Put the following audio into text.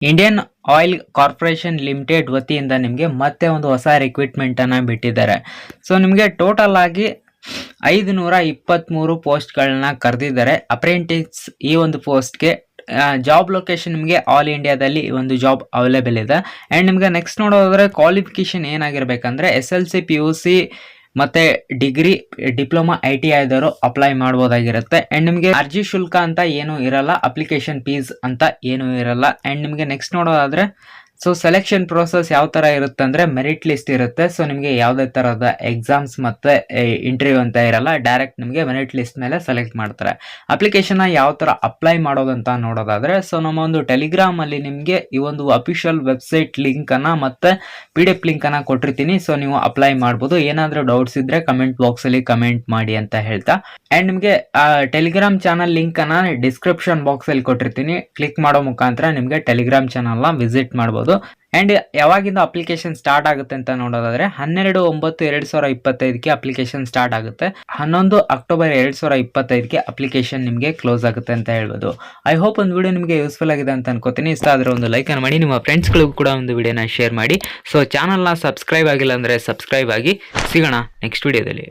Indian oil corporation limited ವತಿಯಿಂದ ನಿಮಗೆ ಮತ್ತೆ ಒಂದು ಹೊಸ ರಿಕ್ರೂಟ್ಮೆಂಟ್ ಅನ್ನ ಬಿಟ್ಟಿದ್ದಾರೆ. ಸೊ ನಿಮಗೆ ಟೋಟಲ್ ಆಗಿ 523 ಪೋಸ್ಟ್ಗಳನ್ನ ಕರೆದಿದ್ದಾರೆ. ಅಪ್ರೆಂಟಿಸ್ ಈ ಒಂದು ಪೋಸ್ಟ್ಗೆ ಜಾಬ್ ಲೊಕೇಶನ್ ನಿಮಗೆ ಆಲ್ ಇಂಡಿಯಾದಲ್ಲಿ ಒಂದು ಜಾಬ್ ಅವೈಲೇಬಲ್ ಇದೆ. ಆ್ಯಂಡ್ ನಿಮಗೆ ನೆಕ್ಸ್ಟ್ ನೋಡೋದಾದ್ರೆ ಕ್ವಾಲಿಫಿಕೇಶನ್ ಏನಾಗಿರ್ಬೇಕಂದ್ರೆ SLC PUC ಮತ್ತೆ ಡಿಗ್ರಿ ಡಿಪ್ಲೊಮಾ ITI ಆದವರು ಅಪ್ಲೈ ಮಾಡ್ಬೋದಾಗಿರುತ್ತೆ. ಆ್ಯಂಡ್ ನಿಮಗೆ ಅರ್ಜಿ ಶುಲ್ಕ ಅಂತ ಏನು ಇರಲ್ಲ, ಅಪ್ಲಿಕೇಶನ್ ಫೀಸ್ ಅಂತ ಏನು ಇರಲ್ಲ. ಆ್ಯಂಡ್ ನಿಮಗೆ ನೆಕ್ಸ್ಟ್ ನೋಡೋದಾದ್ರೆ ಸೊ ಸೆಲೆಕ್ಷನ್ ಪ್ರೋಸೆಸ್ ಯಾವ ಥರ ಇರುತ್ತೆ ಅಂದರೆ ಮೆರಿಟ್ ಲಿಸ್ಟ್ ಇರುತ್ತೆ. ಸೊ ನಿಮಗೆ ಯಾವುದೇ ಥರದ ಎಕ್ಸಾಮ್ಸ್ ಮತ್ತು ಇಂಟರ್ವ್ಯೂ ಅಂತ ಇರಲ್ಲ, ಡೈರೆಕ್ಟ್ ನಿಮಗೆ ಮೆರಿಟ್ ಲಿಸ್ಟ್ ಮೇಲೆ ಸೆಲೆಕ್ಟ್ ಮಾಡ್ತಾರೆ. ಅಪ್ಲಿಕೇಶನ್ನ ಯಾವ ಥರ ಅಪ್ಲೈ ಮಾಡೋದಂತ ನೋಡೋದಾದರೆ ಸೊ ನಮ್ಮ ಒಂದು ಟೆಲಿಗ್ರಾಮಲ್ಲಿ ನಿಮಗೆ ಈ ಒಂದು ಅಫಿಷಿಯಲ್ ವೆಬ್ಸೈಟ್ ಲಿಂಕನ್ನು ಮತ್ತು PDF ಲಿಂಕನ್ನು ಕೊಟ್ಟಿರ್ತೀನಿ. ಸೊ ನೀವು ಅಪ್ಲೈ ಮಾಡ್ಬೋದು. ಏನಾದರೂ ಡೌಟ್ಸ್ ಇದ್ದರೆ ಕಮೆಂಟ್ ಬಾಕ್ಸಲ್ಲಿ ಕಮೆಂಟ್ ಮಾಡಿ ಅಂತ ಹೇಳ್ತಾ, ಆ್ಯಂಡ್ ನಿಮಗೆ ಟೆಲಿಗ್ರಾಮ್ ಚಾನಲ್ ಲಿಂಕನ್ನು ಡಿಸ್ಕ್ರಿಪ್ಷನ್ ಬಾಕ್ಸಲ್ಲಿ ಕೊಟ್ಟಿರ್ತೀನಿ. ಕ್ಲಿಕ್ ಮಾಡೋ ಮುಖಾಂತರ ನಿಮಗೆ ಟೆಲಿಗ್ರಾಮ್ ಚಾನಲ್ನ ವಿಸಿಟ್ ಮಾಡ್ಬೋದು. ಆ್ಯಂಡ್ ಯಾವಾಗಿಂದ ಅಪ್ಲಿಕೇಶನ್ ಸ್ಟಾರ್ಟ್ ಆಗುತ್ತೆ ಅಂತ ನೋಡೋದಾದ್ರೆ 12/9/2025ಗೆ ಅಪ್ಲಿಕೇಶನ್ ಸ್ಟಾರ್ಟ್ ಆಗುತ್ತೆ. 11 ಅಕ್ಟೋಬರ್ 2025ಗೆ ಅಪ್ಲಿಕೇಶನ್ ನಿಮಗೆ ಕ್ಲೋಸ್ ಆಗುತ್ತೆ ಅಂತ ಹೇಳ್ಬೋದು. ಐ ಹೋಪ್ ಒಂದು ವಿಡಿಯೋ ನಿಮಗೆ ಯೂಸ್ಫುಲ್ ಆಗಿದೆ ಅಂತ ಅನ್ಕೋತೀನಿ. ಇಷ್ಟ ಆದರೆ ಒಂದು ಲೈಕನ್ನು ಮಾಡಿ, ನಿಮ್ಮ ಫ್ರೆಂಡ್ಸ್ಗಳಿಗೂ ಕೂಡ ಒಂದು ವಿಡಿಯೋನ ಶೇರ್ ಮಾಡಿ. ಸೊ ಚಾನಲ್ನ ಸಬ್ಸ್ಕ್ರೈಬ್ ಆಗಿಲ್ಲ ಅಂದರೆ ಸಬ್ಸ್ಕ್ರೈಬ್ ಆಗಿ. ಸಿಗೋಣ ನೆಕ್ಸ್ಟ್ ವಿಡಿಯೋದಲ್ಲಿ.